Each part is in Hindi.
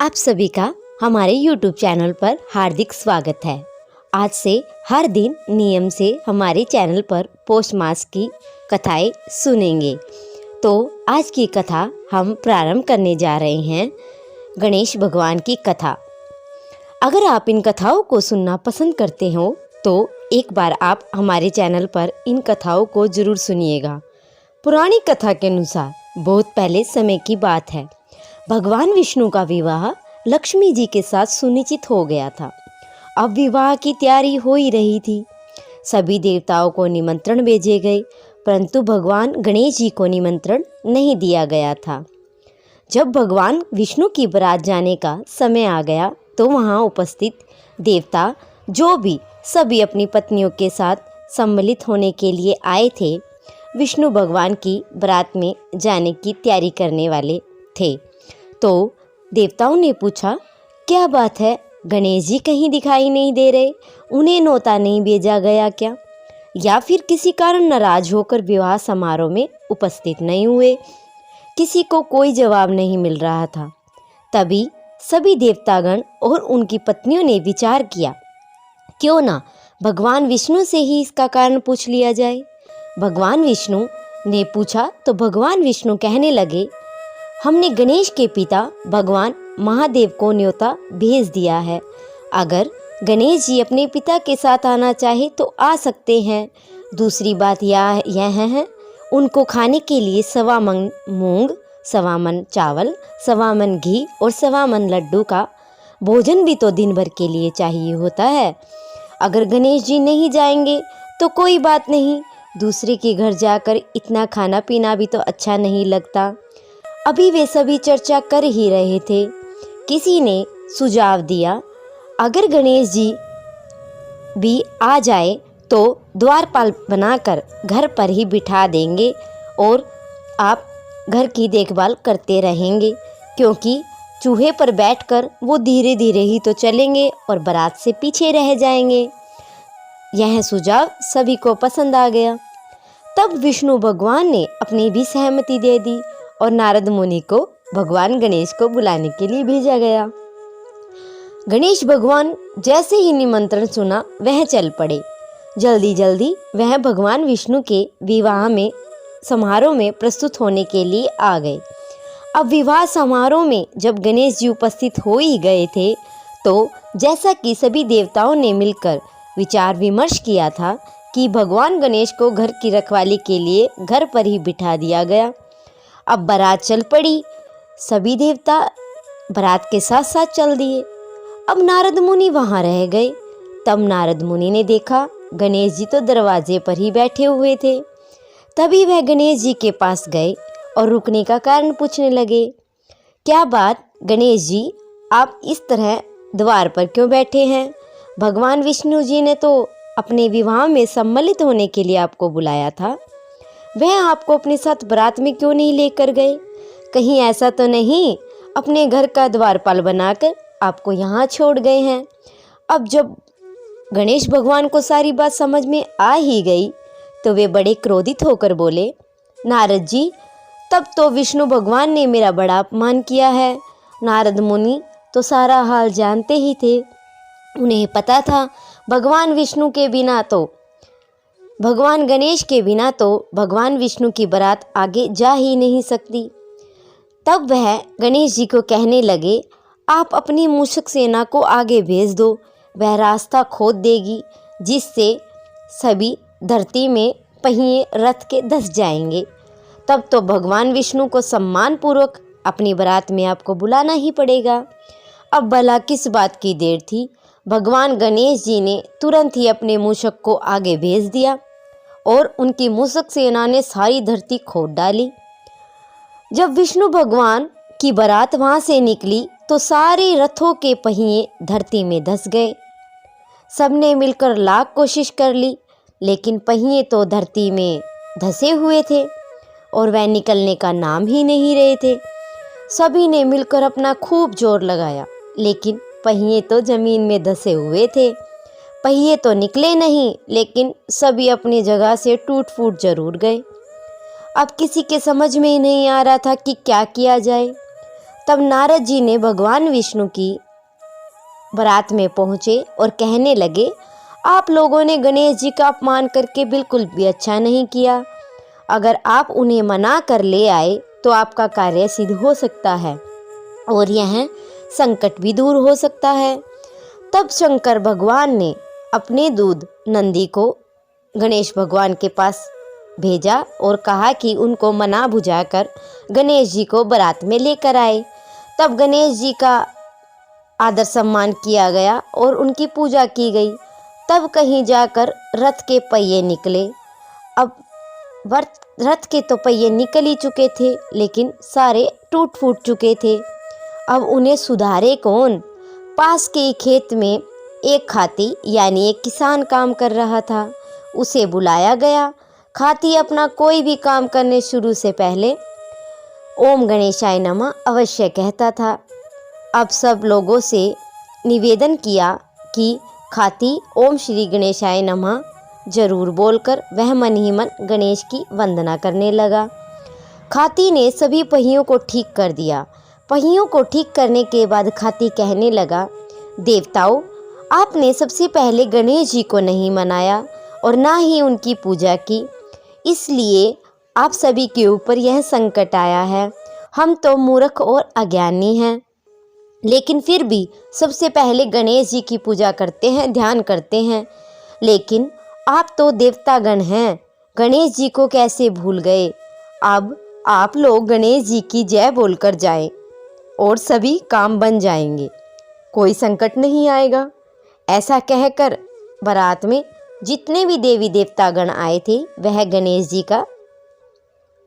आप सभी का हमारे YouTube चैनल पर हार्दिक स्वागत है। आज से हर दिन नियम से हमारे चैनल पर पौष मास की कथाएं सुनेंगे। तो आज की कथा हम प्रारंभ करने जा रहे हैं गणेश भगवान की कथा। अगर आप इन कथाओं को सुनना पसंद करते हो तो एक बार आप हमारे चैनल पर इन कथाओं को ज़रूर सुनिएगा। पुरानी कथा के अनुसार बहुत पहले समय की बात है। भगवान विष्णु का विवाह लक्ष्मी जी के साथ सुनिश्चित हो गया था। अब विवाह की तैयारी हो ही रही थी। सभी देवताओं को निमंत्रण भेजे गए, परंतु भगवान गणेश जी को निमंत्रण नहीं दिया गया था। जब भगवान विष्णु की बारात जाने का समय आ गया तो वहां उपस्थित देवता जो भी सभी अपनी पत्नियों के साथ सम्मिलित होने के लिए आए थे, विष्णु भगवान की बारात में जाने की तैयारी करने वाले थे। तो देवताओं ने पूछा, क्या बात है, गणेश जी कहीं दिखाई नहीं दे रहे, उन्हें न्योता नहीं भेजा गया क्या, या फिर किसी कारण नाराज होकर विवाह समारोह में उपस्थित नहीं हुए। किसी को कोई जवाब नहीं मिल रहा था। तभी सभी देवतागण और उनकी पत्नियों ने विचार किया, क्यों ना भगवान विष्णु से ही इसका कारण पूछ लिया जाए। भगवान विष्णु ने पूछा तो भगवान विष्णु कहने लगे, हमने गणेश के पिता भगवान महादेव को न्योता भेज दिया है। अगर गणेश जी अपने पिता के साथ आना चाहे तो आ सकते हैं। दूसरी बात यह है, उनको खाने के लिए 1.25 मन मूंग, 1.25 मन चावल, 1.25 मन घी और 1.25 मन लड्डू का भोजन भी तो दिन भर के लिए चाहिए होता है। अगर गणेश जी नहीं जाएंगे तो कोई बात नहीं, दूसरे के घर जाकर इतना खाना पीना भी तो अच्छा नहीं लगता। अभी वे सभी चर्चा कर ही रहे थे, किसी ने सुझाव दिया, अगर गणेश जी भी आ जाए तो द्वारपाल बनाकर घर पर ही बिठा देंगे और आप घर की देखभाल करते रहेंगे, क्योंकि चूहे पर बैठकर वो धीरे धीरे ही तो चलेंगे और बारात से पीछे रह जाएंगे। यह सुझाव सभी को पसंद आ गया। तब विष्णु भगवान ने अपनी भी सहमति दे दी और नारद मुनि को भगवान गणेश को बुलाने के लिए भेजा गया। गणेश भगवान जैसे ही निमंत्रण सुना वह चल पड़े। जल्दी जल्दी वह भगवान विष्णु के विवाह में समारोह में प्रस्तुत होने के लिए आ गए। अब विवाह समारोह में जब गणेश जी उपस्थित हो ही गए थे तो जैसा कि सभी देवताओं ने मिलकर विचार विमर्श किया था कि भगवान गणेश को घर की रखवाली के लिए घर पर ही बिठा दिया गया। अब बारात चल पड़ी। सभी देवता बारात के साथ साथ चल दिए। अब नारद मुनि वहां रह गए। तब नारद मुनि ने देखा गणेश जी तो दरवाजे पर ही बैठे हुए थे। तभी वह गणेश जी के पास गए और रुकने का कारण पूछने लगे, क्या बात गणेश जी, आप इस तरह द्वार पर क्यों बैठे हैं? भगवान विष्णु जी ने तो अपने विवाह में सम्मिलित होने के लिए आपको बुलाया था, वह आपको अपने साथ बारात में क्यों नहीं लेकर गए? कहीं ऐसा तो नहीं अपने घर का द्वारपाल बनाकर आपको यहाँ छोड़ गए हैं? अब जब गणेश भगवान को सारी बात समझ में आ ही गई तो वे बड़े क्रोधित होकर बोले, नारद जी, तब तो विष्णु भगवान ने मेरा बड़ा अपमान किया है। नारद मुनि तो सारा हाल जानते ही थे। उन्हें पता था भगवान विष्णु के बिना तो भगवान गणेश के बिना तो भगवान विष्णु की बारात आगे जा ही नहीं सकती। तब वह गणेश जी को कहने लगे, आप अपनी मूषक सेना को आगे भेज दो, वह रास्ता खोद देगी जिससे सभी धरती में पहिए रथ के धंस जाएंगे। तब तो भगवान विष्णु को सम्मान पूर्वक अपनी बारात में आपको बुलाना ही पड़ेगा। अब भला किस बात की देर थी। भगवान गणेश जी ने तुरंत ही अपने मूषक को आगे भेज दिया और उनकी मूषक सेना ने सारी धरती खोद डाली। जब विष्णु भगवान की बारात वहां से निकली तो सारे रथों के पहिए धरती में धंस गए। सबने मिलकर लाख कोशिश कर ली, लेकिन पहिए तो धरती में धंसे हुए थे और वह निकलने का नाम ही नहीं रहे थे। सभी ने मिलकर अपना खूब जोर लगाया, लेकिन पहिए तो जमीन में धंसे हुए थे। पहिए तो निकले नहीं, लेकिन सभी अपनी जगह से टूट फूट जरूर गए। अब किसी के समझ में ही नहीं आ रहा था कि क्या किया जाए। तब नारद जी ने भगवान विष्णु की बारात में पहुँचे और कहने लगे, आप लोगों ने गणेश जी का अपमान करके बिल्कुल भी अच्छा नहीं किया। अगर आप उन्हें मना कर ले आए तो आपका कार्य सिद्ध हो सकता है और यह संकट भी दूर हो सकता है। तब शंकर भगवान ने अपने दूध नंदी को गणेश भगवान के पास भेजा और कहा कि उनको मना बुझाकर गणेश जी को बारात में लेकर आए। तब गणेश जी का आदर सम्मान किया गया और उनकी पूजा की गई। तब कहीं जाकर रथ के पहिए निकले। अब रथ के तो पहिए निकल ही चुके थे, लेकिन सारे टूट फूट चुके थे। अब उन्हें सुधारे कौन? पास के ही खेत में एक खाती यानी एक किसान काम कर रहा था। उसे बुलाया गया। खाती अपना कोई भी काम करने शुरू से पहले ओम गणेशाय नमः अवश्य कहता था। अब सब लोगों से निवेदन किया कि खाती ओम श्री गणेशाय नमः जरूर बोलकर वह मन ही मन गणेश की वंदना करने लगा। खाती ने सभी पहियों को ठीक कर दिया। पहियों को ठीक करने के बाद खाती कहने लगा, देवताओं, आपने सबसे पहले गणेश जी को नहीं मनाया और ना ही उनकी पूजा की, इसलिए आप सभी के ऊपर यह संकट आया है। हम तो मूर्ख और अज्ञानी हैं, लेकिन फिर भी सबसे पहले गणेश जी की पूजा करते हैं, ध्यान करते हैं। लेकिन आप तो देवतागण हैं, गणेश जी को कैसे भूल गए? अब आप लोग गणेश जी की जय बोलकर जाएं और सभी काम बन जाएंगे, कोई संकट नहीं आएगा। ऐसा कहकर बारात में जितने भी देवी देवतागण आए थे वह गणेश जी का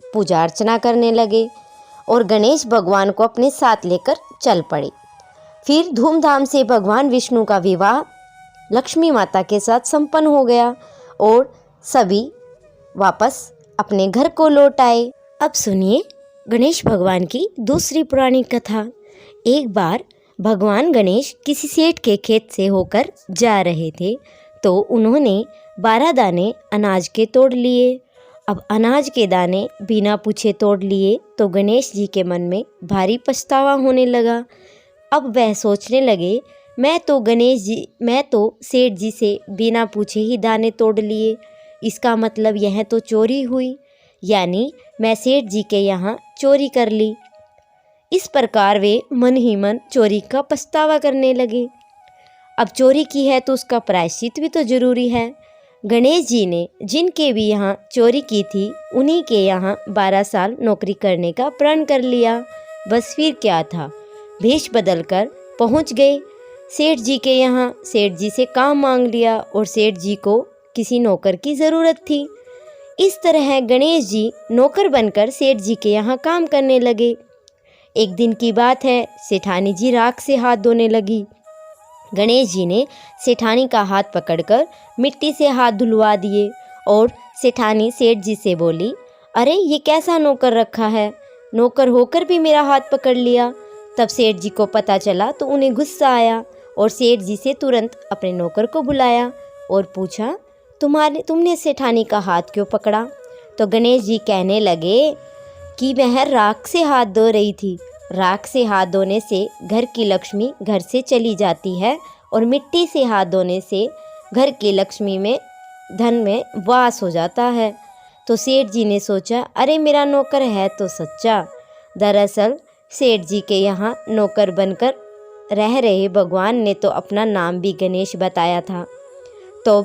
पूजा अर्चना करने लगे और गणेश भगवान को अपने साथ लेकर चल पड़े। फिर धूमधाम से भगवान विष्णु का विवाह लक्ष्मी माता के साथ संपन्न हो गया और सभी वापस अपने घर को लौट आए। अब सुनिए गणेश भगवान की दूसरी पुरानी कथा। एक बार भगवान गणेश किसी सेठ के खेत से होकर जा रहे थे तो उन्होंने 12 दाने अनाज के तोड़ लिए। अब अनाज के दाने बिना पूछे तोड़ लिए तो गणेश जी के मन में भारी पछतावा होने लगा। अब वह सोचने लगे, मैं तो सेठ जी से बिना पूछे ही दाने तोड़ लिए, इसका मतलब यह तो चोरी हुई, यानी मैं सेठ जी के यहाँ चोरी कर ली। इस प्रकार वे मन ही मन चोरी का पछतावा करने लगे। अब चोरी की है तो उसका प्रायश्चित भी तो जरूरी है। गणेश जी ने जिनके भी यहाँ चोरी की थी उन्हीं के यहाँ 12 साल नौकरी करने का प्रण कर लिया। बस फिर क्या था, भेष बदलकर पहुँच गए सेठ जी के यहाँ। सेठ जी से काम मांग लिया और सेठ जी को किसी नौकर की ज़रूरत थी। इस तरह गणेश जी नौकर बनकर सेठ जी के यहाँ काम करने लगे। एक दिन की बात है, सेठानी जी राख से हाथ धोने लगी। गणेश जी ने सेठानी का हाथ पकड़कर मिट्टी से हाथ धुलवा दिए और सेठानी सेठ जी से बोली, अरे ये कैसा नौकर रखा है, नौकर होकर भी मेरा हाथ पकड़ लिया। तब सेठ जी को पता चला तो उन्हें गुस्सा आया और सेठ जी से तुरंत अपने नौकर को बुलाया और पूछा, तुमने सेठानी का हाथ क्यों पकड़ा? तो गणेश जी कहने लगे कि वह राख से हाथ धो रही थी। राख से हाथ धोने से घर की लक्ष्मी घर से चली जाती है और मिट्टी से हाथ धोने से घर की लक्ष्मी में धन में वास हो जाता है। तो सेठ जी ने सोचा, अरे मेरा नौकर है तो सच्चा। दरअसल सेठ जी के यहाँ नौकर बनकर रह रहे भगवान ने तो अपना नाम भी गणेश बताया था। तो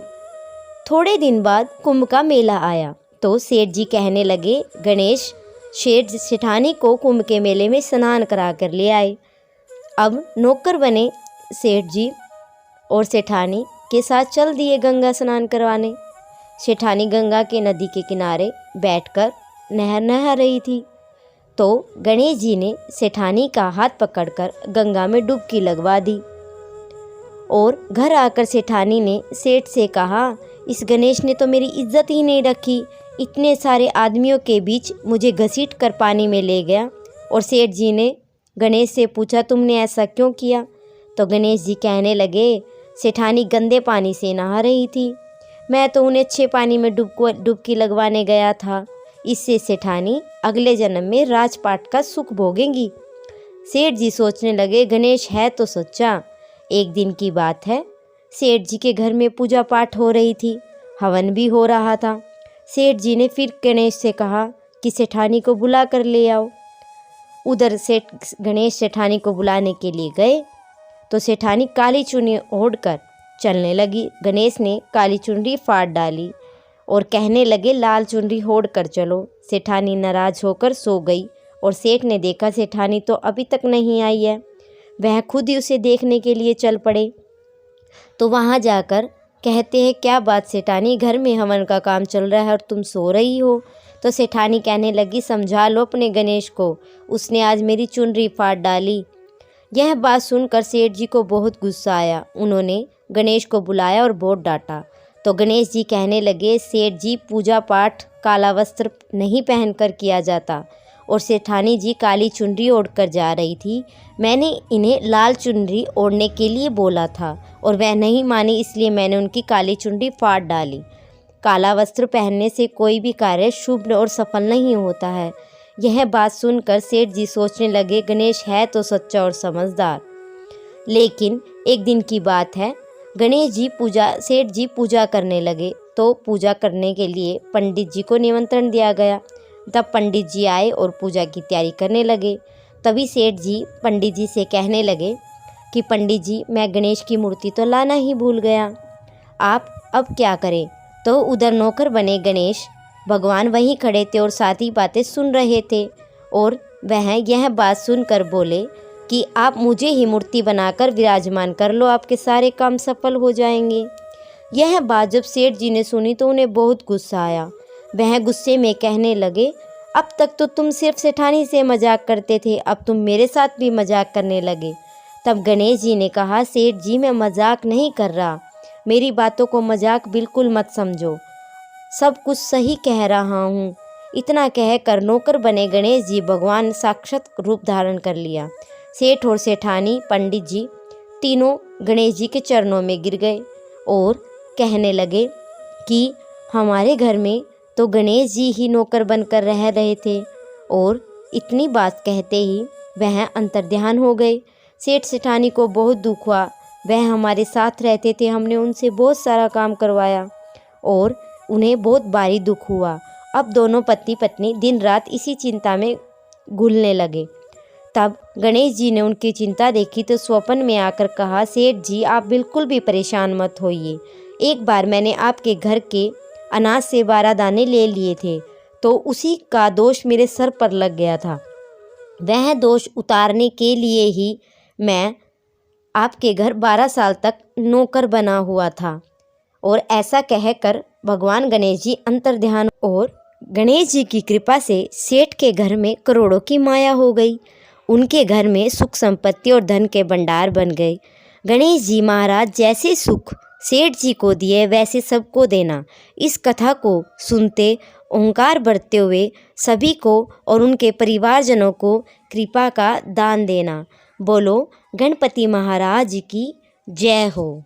थोड़े दिन बाद कुंभ का मेला आया तो सेठ जी कहने लगे, गणेश सेठानी को कुंभ के मेले में स्नान करा कर ले आए। अब नौकर बने सेठ जी और सेठानी के साथ चल दिए गंगा स्नान करवाने। सेठानी गंगा के नदी के किनारे बैठकर नहा रही थी तो गणेश जी ने सेठानी का हाथ पकड़कर गंगा में डुबकी लगवा दी और घर आकर सेठानी ने सेठ से कहा, इस गणेश ने तो मेरी इज्जत ही नहीं रखी, इतने सारे आदमियों के बीच मुझे घसीट कर पानी में ले गया। और सेठ जी ने गणेश से पूछा, तुमने ऐसा क्यों किया? तो गणेश जी कहने लगे, सेठानी गंदे पानी से नहा रही थी, मैं तो उन्हें अच्छे पानी में डुबकी लगवाने गया था, इससे सेठानी अगले जन्म में राजपाट का सुख भोगेंगी। सेठ जी सोचने लगे, गणेश है तो सच्चा। एक दिन की बात है, सेठ जी के घर में पूजा पाठ हो रही थी, हवन भी हो रहा था। सेठ जी ने फिर गणेश से कहा कि सेठानी को बुला कर ले आओ। उधर सेठ गणेश सेठानी को बुलाने के लिए गए तो सेठानी काली चुन्नी ओढ़कर चलने लगी। गणेश ने काली चुनरी फाड़ डाली और कहने लगे, लाल चुनरी ओढ़ कर चलो। सेठानी नाराज होकर सो गई और सेठ ने देखा सेठानी तो अभी तक नहीं आई है। वह खुद ही उसे देखने के लिए चल पड़े। तो वहाँ जाकर कहते हैं, क्या बात सेठानी, घर में हवन का काम चल रहा है और तुम सो रही हो। तो सेठानी कहने लगी, समझा लो अपने गणेश को, उसने आज मेरी चुनरी फाड़ डाली। यह बात सुनकर सेठ जी को बहुत गुस्सा आया। उन्होंने गणेश को बुलाया और बहुत डांटा। तो गणेश जी कहने लगे, सेठ जी, पूजा पाठ काला वस्त्र नहीं पहनकर किया जाता और सेठानी जी काली चुनरी ओढ़कर जा रही थी। मैंने इन्हें लाल चुनरी ओढ़ने के लिए बोला था और वह नहीं मानी, इसलिए मैंने उनकी काली चुनरी फाड़ डाली। काला वस्त्र पहनने से कोई भी कार्य शुभ और सफल नहीं होता है। यह बात सुनकर सेठ जी सोचने लगे, गणेश है तो सच्चा और समझदार। लेकिन एक दिन की बात है, सेठ जी पूजा करने लगे। तो पूजा करने के लिए पंडित जी को निमंत्रण दिया गया। तब पंडित जी आए और पूजा की तैयारी करने लगे। तभी सेठ जी पंडित जी से कहने लगे कि पंडित जी, मैं गणेश की मूर्ति तो लाना ही भूल गया, आप अब क्या करें। तो उधर नौकर बने गणेश भगवान वहीं खड़े थे और सारी बातें सुन रहे थे और वह यह बात सुनकर बोले कि आप मुझे ही मूर्ति बनाकर विराजमान कर लो, आपके सारे काम सफल हो जाएंगे। यह बात जब सेठ जी ने सुनी तो उन्हें बहुत गुस्सा आया। वह गुस्से में कहने लगे, अब तक तो तुम सिर्फ सेठानी से मजाक करते थे, अब तुम मेरे साथ भी मजाक करने लगे। तब गणेश जी ने कहा, सेठ जी, मैं मजाक नहीं कर रहा, मेरी बातों को मजाक बिल्कुल मत समझो, सब कुछ सही कह रहा हूँ। इतना कहकर नौकर बने गणेश जी भगवान साक्षात रूप धारण कर लिया। सेठ और सेठानी पंडित जी तीनों गणेश जी के चरणों में गिर गए और कहने लगे कि हमारे घर में तो गणेश जी ही नौकर बनकर रह रहे थे। और इतनी बात कहते ही वह अंतर्ध्यान हो गए। सेठ सेठानी को बहुत दुख हुआ, वह हमारे साथ रहते थे, हमने उनसे बहुत सारा काम करवाया और उन्हें बहुत भारी दुख हुआ। अब दोनों पति पत्नी दिन रात इसी चिंता में घुलने लगे। तब गणेश जी ने उनकी चिंता देखी तो स्वप्न में आकर कहा, सेठ जी, आप बिल्कुल भी परेशान मत होइए। एक बार मैंने आपके घर के अनाज से 12 दाने ले लिए थे तो उसी का दोष मेरे सर पर लग गया था। वह दोष उतारने के लिए ही मैं आपके घर 12 साल तक नौकर बना हुआ था। और ऐसा कहकर भगवान गणेश जी अंतर्ध्यान और गणेश जी की कृपा से सेठ के घर में करोड़ों की माया हो गई। उनके घर में सुख संपत्ति और धन के भंडार बन गए। गणेश जी महाराज जैसे सुख सेठ जी को दिए वैसे सबको देना। इस कथा को सुनते ओंकार भरते हुए सभी को और उनके परिवारजनों को कृपा का दान देना। बोलो गणपति महाराज की जय हो।